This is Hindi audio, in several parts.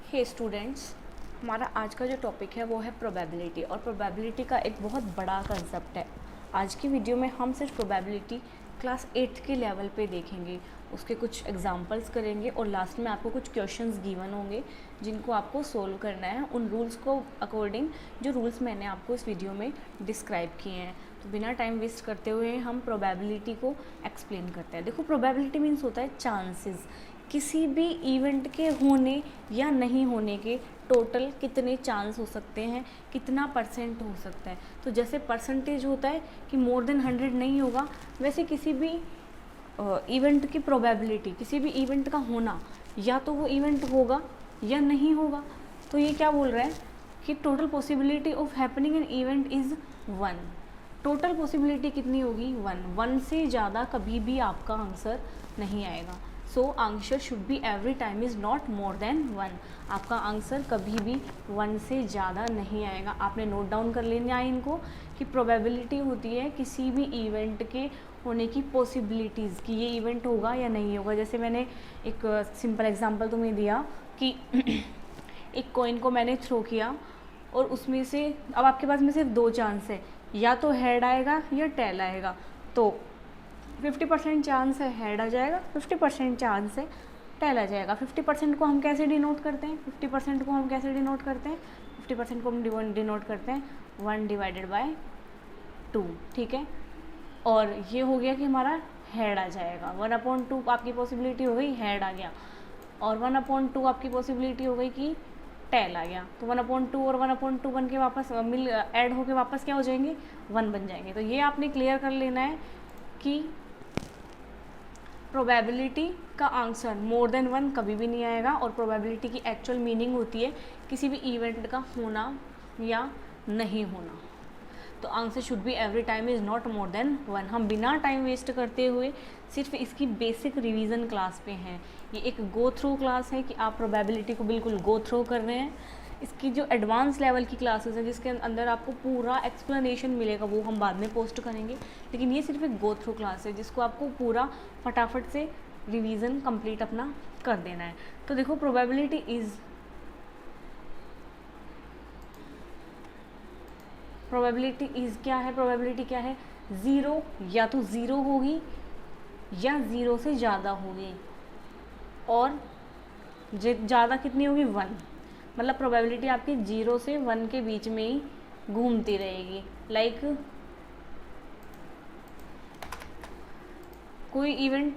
हे स्टूडेंट्स, हमारा आज का जो टॉपिक है वो है प्रोबेबिलिटी। और प्रोबेबिलिटी का एक बहुत बड़ा कंसेप्ट है। आज की वीडियो में हम सिर्फ प्रोबेबिलिटी क्लास 8 के लेवल पे देखेंगे, उसके कुछ एग्जांपल्स करेंगे और लास्ट में आपको कुछ क्वेश्चंस गिवन होंगे जिनको आपको सोल्व करना है उन रूल्स को अकॉर्डिंग, जो रूल्स मैंने आपको इस वीडियो में डिस्क्राइब किए हैं। तो बिना टाइम वेस्ट करते हुए हम प्रोबेबिलिटी को एक्सप्लेन करते हैं। देखो, प्रोबेबिलिटी मीन्स होता है चांसेस, किसी भी इवेंट के होने या नहीं होने के टोटल कितने चांस हो सकते हैं, कितना परसेंट हो सकता है। तो जैसे परसेंटेज होता है कि मोर देन 100 नहीं होगा, वैसे किसी भी इवेंट की प्रोबेबिलिटी, किसी भी इवेंट का होना, या तो वो इवेंट होगा या नहीं होगा। तो ये क्या बोल रहा है कि total possibility of happening an event is 1। Total possibility कितनी होगी? 1 से ज़्यादा कभी भी आपका आंसर नहीं आएगा। So answer should be every time is not more than 1। आपका आंसर कभी भी 1 से ज़्यादा नहीं आएगा। आपने नोट डाउन कर लेना है इनको कि प्रोबेबिलिटी होती है किसी भी इवेंट के होने की पॉसिबिलिटीज़, कि ये इवेंट होगा या नहीं होगा। जैसे मैंने एक सिंपल एग्जांपल तुम्हें दिया कि एक कॉइन को मैंने थ्रो किया और उसमें से अब आपके पास में सिर्फ 2 चांस है, या तो हेड आएगा या टेल आएगा। तो 50% चांस है हेड आ जाएगा, 50% चांस है टेल आ जाएगा। 50% को हम कैसे डिनोट करते हैं? 50% को हम कैसे डिनोट करते हैं? 50% को हम डिनोट करते हैं 1/2, ठीक है। और ये हो गया कि हमारा हेड आ जाएगा। 1/2 आपकी पॉसिबिलिटी हो गई हेड आ गया, और 1/2 आपकी पॉसिबिलिटी हो गई कि टेल आ गया। तो 1/2 और 1/2 बन के वापस ऐड होके वापस क्या हो जाएंगे? 1 बन जाएंगे। तो ये आपने क्लियर कर लेना है कि प्रोबेबिलिटी का आंसर मोर देन 1 कभी भी नहीं आएगा। और प्रोबेबिलिटी की एक्चुअल मीनिंग होती है किसी भी इवेंट का होना या नहीं होना। तो answer should be every time is not more than 1। हम बिना टाइम वेस्ट करते हुए सिर्फ इसकी बेसिक रिवीजन क्लास पे हैं। ये एक गो थ्रू क्लास है कि आप प्रोबेबिलिटी को बिल्कुल गो थ्रू कर रहे हैं। इसकी जो एडवांस लेवल की क्लासेस हैं जिसके अंदर आपको पूरा एक्सप्लेनेशन मिलेगा, वो हम बाद में पोस्ट करेंगे। लेकिन ये सिर्फ एक गो थ्रू क्लास है जिसको आपको पूरा फटाफट से रिवीजन कंप्लीट अपना कर देना है। तो देखो, प्रोबेबिलिटी इज़ क्या है? प्रोबेबिलिटी क्या है? 0 या तो 0 होगी या 0 से ज़्यादा होगी। और ज़्यादा कितनी होगी? 1। मतलब प्रोबेबिलिटी आपकी 0 से 1 के बीच में ही घूमती रहेगी। लाइक कोई इवेंट,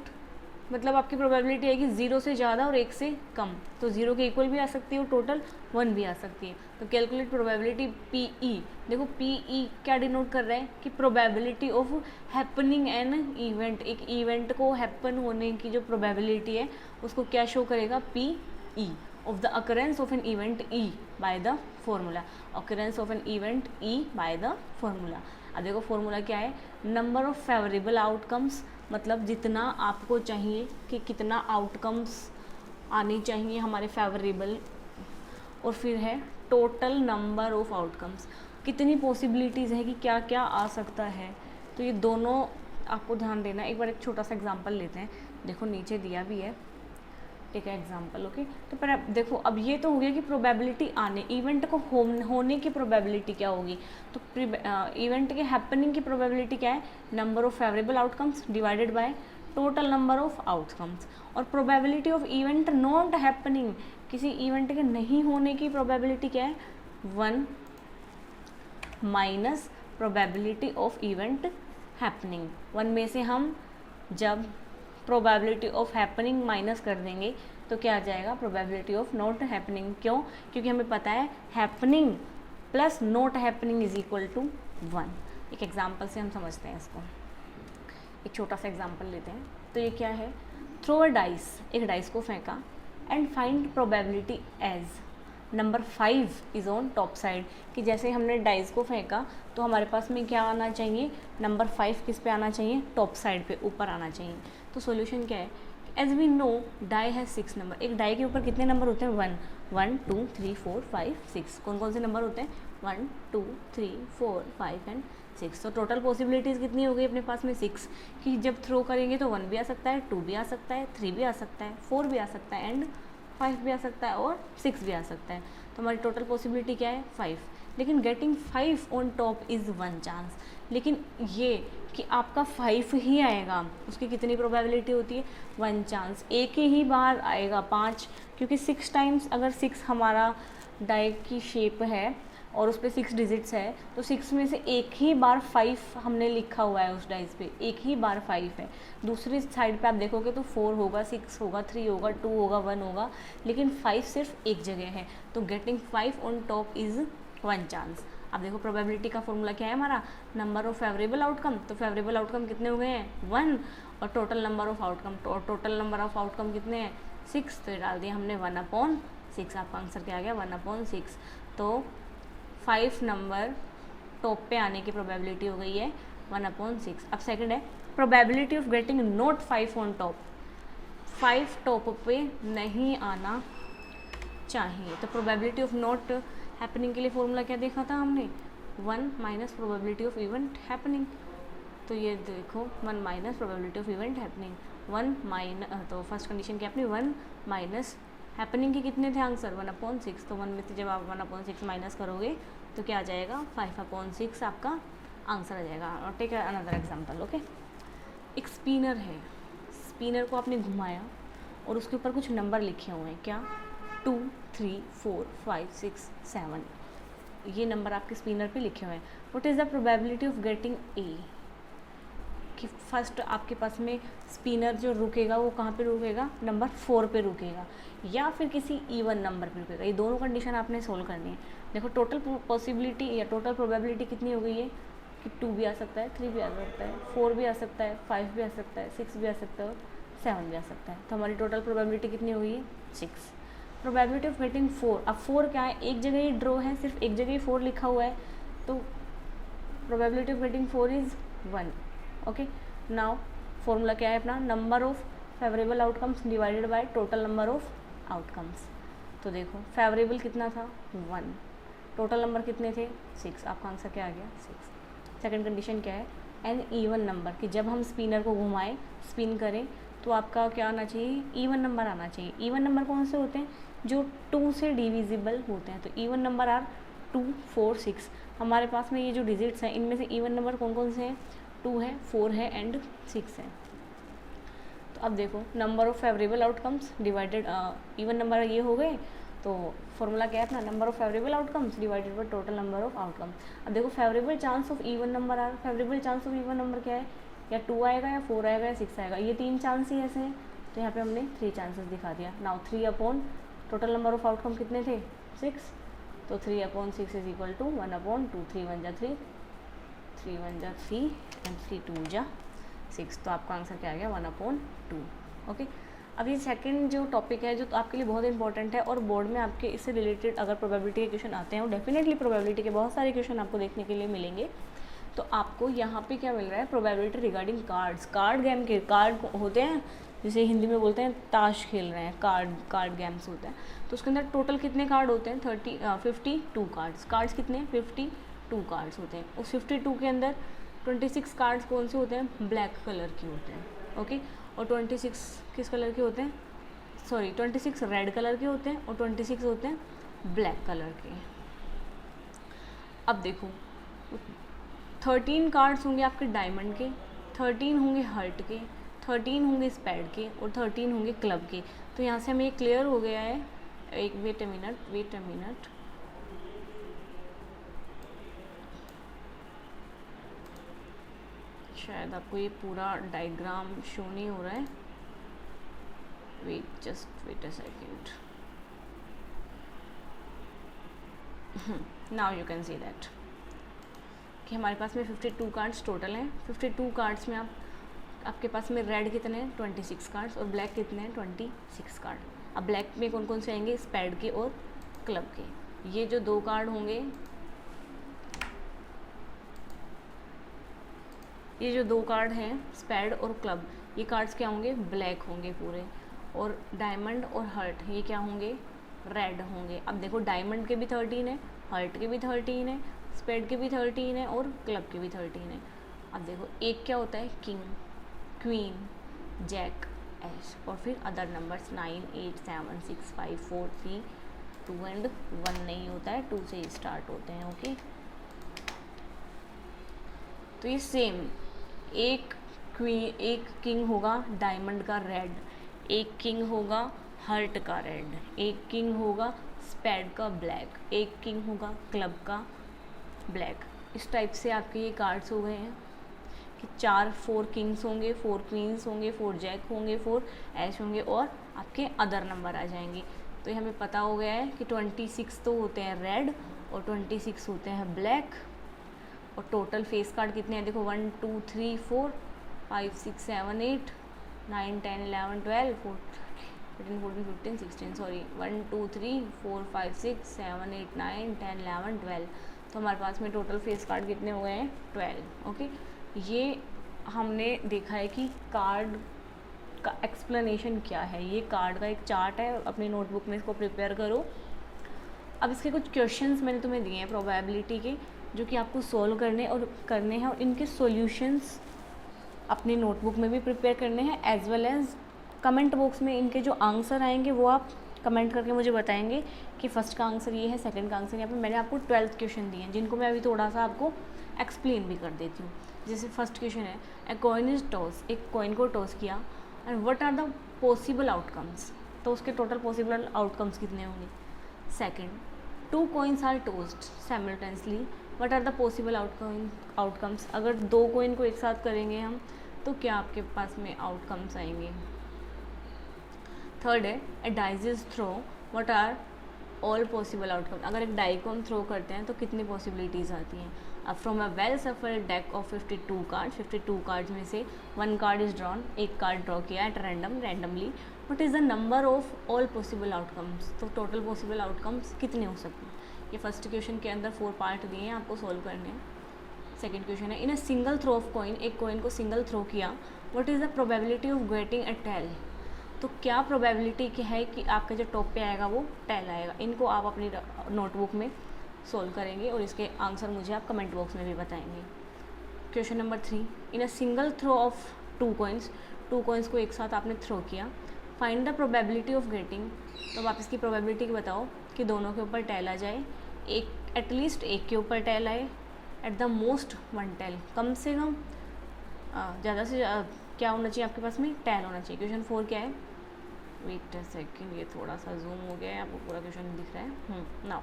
मतलब आपकी प्रोबेबिलिटी है कि 0 से ज़्यादा और 1 से कम। तो 0 के इक्वल भी आ सकती है और टोटल 1 भी आ सकती है। तो कैलकुलेट प्रोबेबिलिटी PE। देखो, PE क्या डिनोट कर रहा है कि probability of happening an event. एक इवेंट को हैपन होने की जो प्रोबेबिलिटी है उसको क्या शो करेगा? PE of the occurrence of an event E by the formula। occurrence of an event E by the formula। अब देखो फॉर्मूला क्या है? नंबर ऑफ फेवरेबल आउटकम्स, मतलब जितना आपको चाहिए कि कितना आउटकम्स आने चाहिए हमारे फेवरेबल, और फिर है टोटल नंबर ऑफ आउटकम्स, कितनी पॉसिबिलिटीज़ है कि क्या क्या आ सकता है। तो ये दोनों आपको ध्यान देना है। एक बार एक छोटा सा एग्जांपल लेते हैं। देखो नीचे दिया भी है, ठीक है, एग्जाम्पल। ओके, तो पर देखो, अब ये तो हो गया कि प्रोबेबिलिटी आने, इवेंट को होने की प्रोबेबिलिटी क्या होगी। तो इवेंट के हैपनिंग की प्रोबेबिलिटी क्या है? Number of favourable outcomes divided by total number of outcomes. और probability of event not happening, किसी इवेंट के नहीं होने की प्रोबेबिलिटी क्या है? 1 minus probability of event happening. 1 में से हम जब प्रोबेबिलिटी ऑफ हैपनिंग माइनस कर देंगे तो क्या आ जाएगा? Probability of not happening. क्यों? क्योंकि हमें पता है happening plus not happening is equal to 1। एक एग्जांपल से हम समझते हैं इसको। एक छोटा सा एग्जांपल लेते हैं। तो ये क्या है? थ्रो अ डाइस, एक डाइस को फेंका, and find probability as number 5 is on top side. कि जैसे हमने डाइस को फेंका तो हमारे पास में क्या आना चाहिए? नंबर 5 किस पे आना चाहिए? टॉप साइड पे, ऊपर आना चाहिए। तो सॉल्यूशन क्या है? As we know die has 6 number. एक डाई के ऊपर कितने नंबर होते हैं? 1 2 3 4 5 6। कौन कौन से नंबर होते हैं? 1 2 3 4 5 एंड 6। तो टोटल पॉसिबिलिटीज़ कितनी हो गई अपने पास में? 6। कि जब थ्रो करेंगे तो 1 भी आ सकता है, 2 भी आ सकता है, 3 भी आ सकता है, 4 भी आ सकता है एंड 5 भी आ सकता है और 6 भी आ सकता है। तो हमारी टोटल पॉसिबिलिटी क्या है 5। लेकिन getting 5 on top is 1 chance. लेकिन ये कि आपका 5 ही आएगा, उसकी कितनी प्रोबेबिलिटी होती है 1 चांस। एक ही बार आएगा 5, क्योंकि 6 टाइम्स अगर 6 हमारा डाई की शेप है और उस पर 6 डिजिट्स है, तो 6 में से एक ही बार 5 हमने लिखा हुआ है उस डाइस पे, एक ही बार 5 है। दूसरी साइड पे आप देखोगे तो 4 होगा, 6 होगा, 3 होगा, 2 होगा, 1 होगा, लेकिन 5 सिर्फ एक जगह है। तो getting 5 on top is 1 chance. अब देखो प्रोबेबिलिटी का फॉर्मूला क्या है हमारा, नंबर ऑफ फेवरेबल आउटकम। तो फेवरेबल आउटकम कितने हो गए हैं 1, और total number of outcome, total number of outcome कितने हैं 6। तो डाल दिया हमने 1/6। आपका आंसर क्या आ गया 1/6। तो 5 नंबर टॉप पे आने की प्रोबेबिलिटी हो गई है 1/6। अब सेकंड है probability of getting not 5 on top. 5 top पे नहीं आना चाहिए। तो प्रोबेबिलिटी ऑफ नॉट हैपनिंग के लिए फॉर्मूला क्या देखा था हमने, 1 minus probability of event happening. तो ये देखो 1 minus probability of event happening, 1 minus, तो फर्स्ट कंडीशन क्या अपनी 1 माइनस हैपनिंग के कितने थे आंसर 1/6। तो 1 में से जब आप 1/6 माइनस करोगे तो क्या आ जाएगा 5/6 आपका आंसर आ जाएगा। और टेक अनदर एग्जांपल। ओके, एक स्पिनर है, स्पिनर को आपने घुमाया और उसके ऊपर कुछ नंबर लिखे हुए हैं, क्या 2, 3, 4, 5, 6, 7, ये नंबर आपके स्पिनर पे लिखे हुए हैं। What is the probability of getting ए, कि फर्स्ट आपके पास में स्पिनर जो रुकेगा वो कहाँ पे रुकेगा, नंबर 4 पे रुकेगा, या फिर किसी इवन नंबर पे रुकेगा। ये दोनों कंडीशन आपने सोल्व करनी है। देखो टोटल पॉसिबिलिटी या टोटल प्रोबेबिलिटी कितनी हो गई है कि 2 भी आ सकता है, 3 भी आ सकता है, 4 भी आ सकता है, 5 भी आ सकता है, 6 भी आ सकता है और 7 भी आ सकता है। तो हमारी टोटल प्रोबेबिलिटी कितनी हो गई है 6। प्रोबेबिलिटी ऑफ गेटिंग 4, अब 4 क्या है, एक जगह ही ड्रॉ है, सिर्फ एक जगह ही 4 लिखा हुआ है, तो probability of getting 4 is 1। Okay, now formula क्या है अपना, number of favourable outcomes divided by total number of outcomes. तो देखो फेवरेबल कितना था 1, टोटल नंबर कितने थे 6, आपका आंसर क्या आ गया 6। सेकंड कंडीशन क्या है, एन इवन नंबर, कि जब हम स्पिनर को घुमाएं, स्पिन करें, तो आपका क्या आना चाहिए, इवन नंबर आना चाहिए। इवन नंबर कौन से होते हैं, जो 2 से डिविजिबल होते हैं। तो इवन नंबर आर 2, 4, 6। हमारे पास में ये जो डिजिट्स हैं इनमें से इवन नंबर कौन कौन से हैं, 2 है, 4 है एंड 6 है। तो अब देखो number of favourable outcomes divided, even number ये हो गए, तो फॉर्मूला क्या है अपना, number of favourable outcomes divided by total number of outcome. अब देखो favourable chance of even number are, favourable chance of even number क्या है, या 2 आएगा या 4 आएगा या 6 आएगा, ये 3 चांस ही ऐसे हैं। तो यहाँ पे हमने 3 चांसेस दिखा दिया। Now 3 upon total number of outcome कितने थे 6, तो 3/6 इज इक्वल टू 1/2, 3 1 जा 3, 3 1 जा 3 एंड 3 2 जा 6। तो आपका आंसर क्या आ गया 1/2। ओके, अब ये सेकंड जो टॉपिक है जो तो आपके लिए बहुत इंपॉर्टेंट है, और बोर्ड में आपके इससे रिलेटेड अगर प्रोबेबिलिटी के क्वेश्चन आते हैं, और डेफिनेटली प्रोबेबिलिटी के बहुत सारे क्वेश्चन आपको देखने के लिए मिलेंगे। तो आपको यहाँ पे क्या मिल रहा है, probability regarding cards. Card game के कार्ड होते हैं, जिसे हिंदी में बोलते हैं ताश खेल रहे हैं, कार्ड गेम्स होते हैं। तो उसके अंदर टोटल कितने कार्ड होते हैं 52 कार्ड्स कितने 52 कार्ड्स होते हैं। उस 52 के अंदर 26 कार्ड्स कौन से होते हैं, ब्लैक कलर के होते हैं। ओके, और 26 किस कलर के होते हैं, 26 रेड कलर के होते हैं और 26 होते हैं ब्लैक कलर के। अब देखो 13 कार्ड्स होंगे आपके डायमंड के, 13 होंगे हर्ट के, 13 होंगे स्पैड के और 13 होंगे क्लब के। तो यहाँ से हमें ये क्लियर हो गया है। एक वेट अ मिनट, शायद आपको ये पूरा डायग्राम शो नहीं हो रहा है, just wait a second. Now you can see that कि हमारे पास में 52 कार्ड्स टोटल हैं। 52 कार्ड्स में आपके पास में रेड कितने हैं 26 कार्ड्स और ब्लैक कितने हैं 26 कार्ड। अब ब्लैक में कौन कौन से आएंगे, स्पैड के और क्लब के। ये जो 2 कार्ड होंगे, ये जो 2 कार्ड हैं स्पैड और क्लब, ये कार्ड्स क्या होंगे, ब्लैक होंगे पूरे। और डायमंड और हर्ट ये क्या होंगे, रेड होंगे। अब देखो डायमंड के भी 13 है, हर्ट के भी 13 है, स्पेड के भी 13 है और क्लब के भी 13 है। अब देखो एक क्या होता है, किंग, क्वीन, जैक, एच, और फिर अदर नंबर्स 9, 8, 7, 6, 5, 4, 3, 2 एंड 1 नहीं होता है, 2 से स्टार्ट होते हैं। ओके, तो ये सेम, एक क्वीन, एक किंग होगा डायमंड का रेड, एक किंग होगा हर्ट का रेड, एक किंग होगा स्पैड का ब्लैक, एक किंग होगा क्लब का ब्लैक। इस टाइप से आपके ये कार्ड्स हो गए हैं कि 4 किंग्स होंगे, 4 क्वींस होंगे, 4 जैक होंगे, 4 ऐश होंगे और आपके अदर नंबर आ जाएंगे। तो ये हमें पता हो गया है कि 26 तो होते हैं रेड और 26 होते हैं ब्लैक। और टोटल फेस कार्ड कितने हैं देखो, 1 2 3 4 5 6 7 8 9 10 11 12 13 14 15 16 सॉरी 1 2 3 4 5 6 7 8 9 10 11 12। तो हमारे पास में टोटल फेस कार्ड कितने हो गए हैं, 12। ओके, ये हमने देखा है कि कार्ड का एक्सप्लेनेशन क्या है। ये कार्ड का एक चार्ट है, अपनी नोटबुक में इसको प्रिपेयर करो। अब इसके कुछ क्वेश्चंस मैंने तुम्हें दिए हैं प्रोबेबिलिटी के, जो कि आपको सॉल्व करने हैं और इनके सॉल्यूशंस अपनी नोटबुक में भी प्रिपेयर करने हैं, as well as comment box में इनके जो आंसर आएंगे वो आप कमेंट करके मुझे बताएंगे कि फर्स्ट का आंसर ये है, सेकंड का आंसर यहाँ पे। मैंने आपको 12 क्वेश्चन दिए हैं जिनको मैं अभी थोड़ा सा आपको एक्सप्लेन भी कर देती हूँ। जैसे फर्स्ट क्वेश्चन है, ए कॉइन इज टॉस, एक कॉइन को टॉस किया, and what are the possible outcomes, तो उसके टोटल पॉसिबल आउटकम्स कितने होंगे। Second, 2 coins are tossed simultaneously, what are the possible outcomes, अगर 2 कॉइन को एक साथ करेंगे हम तो क्या आपके पास में आउटकम्स आएंगे। थर्ड है, a dice is throw, what are all possible outcome, अगर एक डाई को हम थ्रो करते हैं तो कितनी पॉसिबिलिटीज़ आती हैं। अब from a well shuffled deck of 52 card, 52 cards में से 1 कार्ड इज ड्रॉन, एक कार्ड ड्रॉ किया at randomly, what is the number of all possible outcomes, तो टोटल पॉसिबल आउटकम्स कितने हो सकते हैं। ये फर्स्ट क्वेश्चन के अंदर 4 पार्ट दिए हैं, आपको सॉल्व करने हैं। सेकेंड क्वेश्चन है, in a single throw of coin, एक कॉइन को सिंगल थ्रो किया, what is the probability of getting a tail, तो क्या प्रोबेबिलिटी क्या है कि आपका जो टॉप पे आएगा वो टेल आएगा। इनको आप अपनी नोटबुक में सॉल्व करेंगे और इसके आंसर मुझे आप कमेंट बॉक्स में भी बताएंगे। Question number 3, in a single throw of 2 coins, 2 coins को एक साथ आपने थ्रो किया, find the probability of getting, तो आप इसकी प्रोबेबिलिटी बताओ कि दोनों के ऊपर टेल आ जाए, एक एटलीस्ट एक के ऊपर टेल आए, एट द मोस्ट 1 टेल, कम से कम ज़्यादा से क्या होना चाहिए आपके पास में, टेल होना चाहिए। क्वेश्चन 4 क्या है, वेट अ सेकंड, ये थोड़ा सा जूम हो गया है, आपको पूरा क्वेश्चन दिख रहा है। Now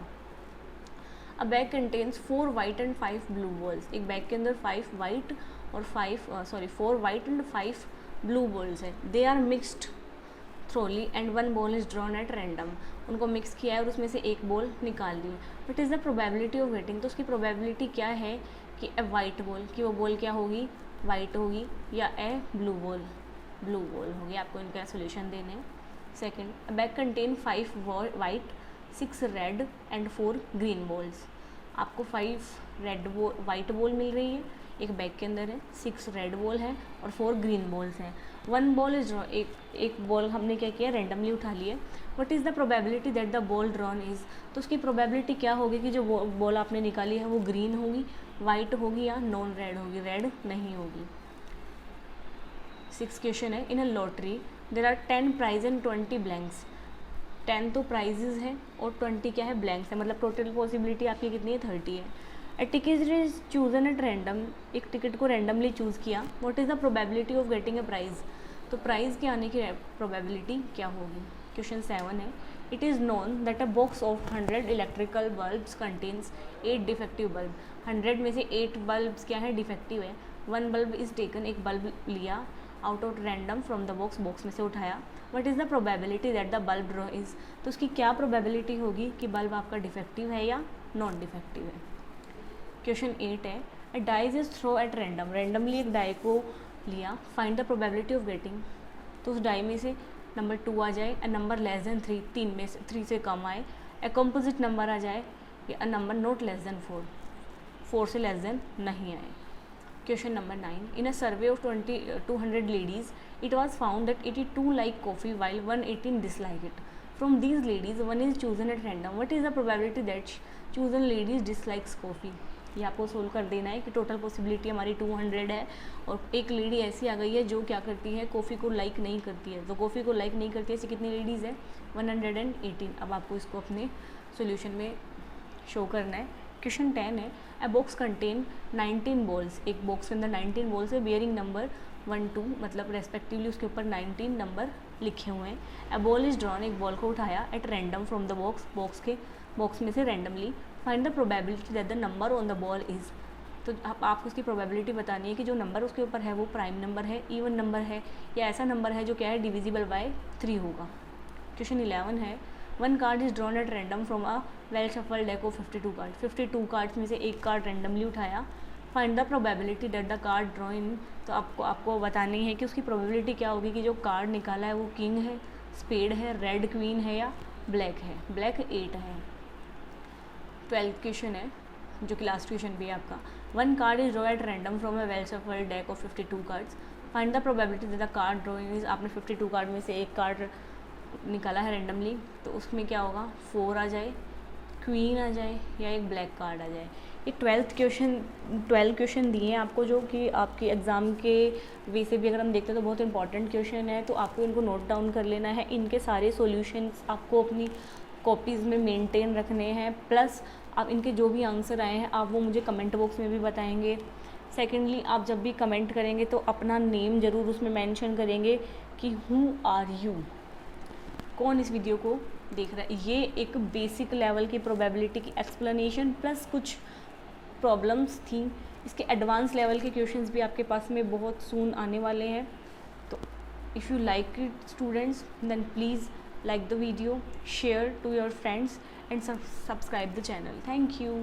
a bag contains 4 white and 5 blue balls, एक बैग के अंदर 4 वाइट एंड 5 ब्लू बॉल्स है, they are mixed thoroughly and 1 ball is drawn at random, उनको मिक्स किया है और उसमें से एक बॉल निकाल दी। But is the probability of getting, तो उसकी प्रोबेबिलिटी क्या है कि ए वाइट बॉल, कि वो बॉल क्या होगी, वाइट होगी, या ए ब्लू बॉल होगी। आपको इनका सोल्यूशन देने हैं। Second, a bag contain 5 white, 6 red and 4 green balls, आपको 5 वाइट बॉल मिल रही है एक बैग के अंदर है, 6 रेड बॉल है और 4 ग्रीन बॉल्स हैं। 1 बॉल इज ड्रॉ, एक बॉल हमने क्या किया, रैंडमली उठा लिया। What is the probability that the ball drawn is, तो उसकी प्रोबेबिलिटी क्या होगी कि जो बॉल आपने निकाली है वो ग्रीन होगी, वाइट होगी या नॉन रेड होगी, रेड नहीं होगी। 6 क्वेश्चन है, in a lottery there are 10 prize and 20 blanks, 10 तो प्राइजेज हैं और 20 क्या है, ब्लैंक्स है, मतलब टोटल पॉसिबिलिटी आपकी कितनी है, 30 है। A ticket is chosen at random, एक टिकट को रैंडमली चूज़ किया, what is the probability of getting a prize, तो प्राइज़ के आने की प्रोबेबिलिटी क्या होगी। क्वेश्चन 7 है, it is known that a box of 100 electrical bulbs contains 8 defective bulb, 100 में से 8 बल्ब्स क्या है, डिफेक्टिव है। 1 बल्ब इज़ टेकन, एक बल्ब लिया out of random from the box में से उठाया, what is the probability that the bulb draw is, तो उसकी क्या प्रोबेबिलिटी होगी कि बल्ब आपका डिफेक्टिव है या नॉन डिफेक्टिव है। क्वेश्चन 8 है, a dice is throw at random, randomly एक डाई को लिया, find the probability of getting, तो उस डाई में से नंबर 2 आ जाए, ए नंबर लेस देन 3, 3 में से 3 से कम आए, ए कंपोजिट नंबर आ जाए, या नंबर नॉट लेस देन 4, 4 से लेस देन नहीं आए। Question number 9, in a survey of 200 ladies it was found that 82 like coffee while 118 dislike it. From these ladies, one is chosen at random. What is the probability that chosen ladies dislikes coffee? ये आपको सोल्व कर देना है कि टोटल पॉसिबिलिटी हमारी 200 है और एक लेडी ऐसी आ गई है जो क्या करती है, कॉफ़ी को लाइक नहीं करती है। तो कॉफ़ी को लाइक नहीं करती है, ऐसी कितनी लेडीज़ है, 118। अब आपको इसको अपने सोल्यूशन में शो करना है। क्वेश्चन 10 है, अ बॉक्स कंटेन 19 बॉल्स, एक बॉक्स के अंदर 19 बॉल्स है, बियरिंग नंबर 1 2, मतलब रेस्पेक्टिवली उसके ऊपर 19 नंबर लिखे हुए हैं। अ बॉल इज ड्रॉन, एक बॉल को उठाया eight random from the box में से randomly, find the probability that the number on the ball is. तो आपको उसकी प्रोबेबिलिटी बतानी है कि जो नंबर उसके ऊपर है वो प्राइम नंबर है, इवन नंबर है, या ऐसा नंबर है जो क्या है, डिविजिबल बाय 3 होगा। क्वेश्चन 11 है, one card is drawn at random from a well shuffle deck of 52 card, 52 cards में से एक कार्ड रैंडमली उठाया, find the probability that the card drawn. तो आपको बतानी है कि उसकी प्रोबेबिलिटी क्या होगी कि जो कार्ड निकाला है वो किंग है, स्पेड है, रेड क्वीन है या ब्लैक है। ब्लैक 8 है। 12th क्वेश्चन है जो कि लास्ट क्वेश्चन भी है आपका, one card is draw at random from a well shuffle deck of 52 cards, find the probability that the card drawing is. आपने 52 कार्ड में से एक कार्ड निकाला है रैंडमली, तो उसमें क्या होगा, 4 आ जाए, क्वीन आ जाए या एक ब्लैक कार्ड आ जाए। ये 12 क्वेश्चन दिए हैं आपको, जो कि आपके एग्ज़ाम के वे से भी अगर हम देखते हैं तो बहुत इंपॉर्टेंट क्वेश्चन है। तो आपको इनको नोट डाउन कर लेना है। इनके सारे सॉल्यूशंस आपको अपनी कॉपीज़ में मेंटेन रखने हैं, प्लस आप इनके जो भी आंसर आए हैं आप वो मुझे कमेंट बॉक्स में भी बताएंगे। सेकेंडली, आप जब भी कमेंट करेंगे तो अपना नेम ज़रूर उसमें मेंशन करेंगे कि हु आर यू, कौन इस वीडियो को देख रहा है। ये एक बेसिक लेवल की प्रोबेबिलिटी की एक्सप्लेनेशन प्लस कुछ प्रॉब्लम्स थी। इसके एडवांस लेवल के क्वेश्चंस भी आपके पास में बहुत सून आने वाले हैं। तो if you like it students, then please like the video, share to your friends and subscribe the channel. Thank you.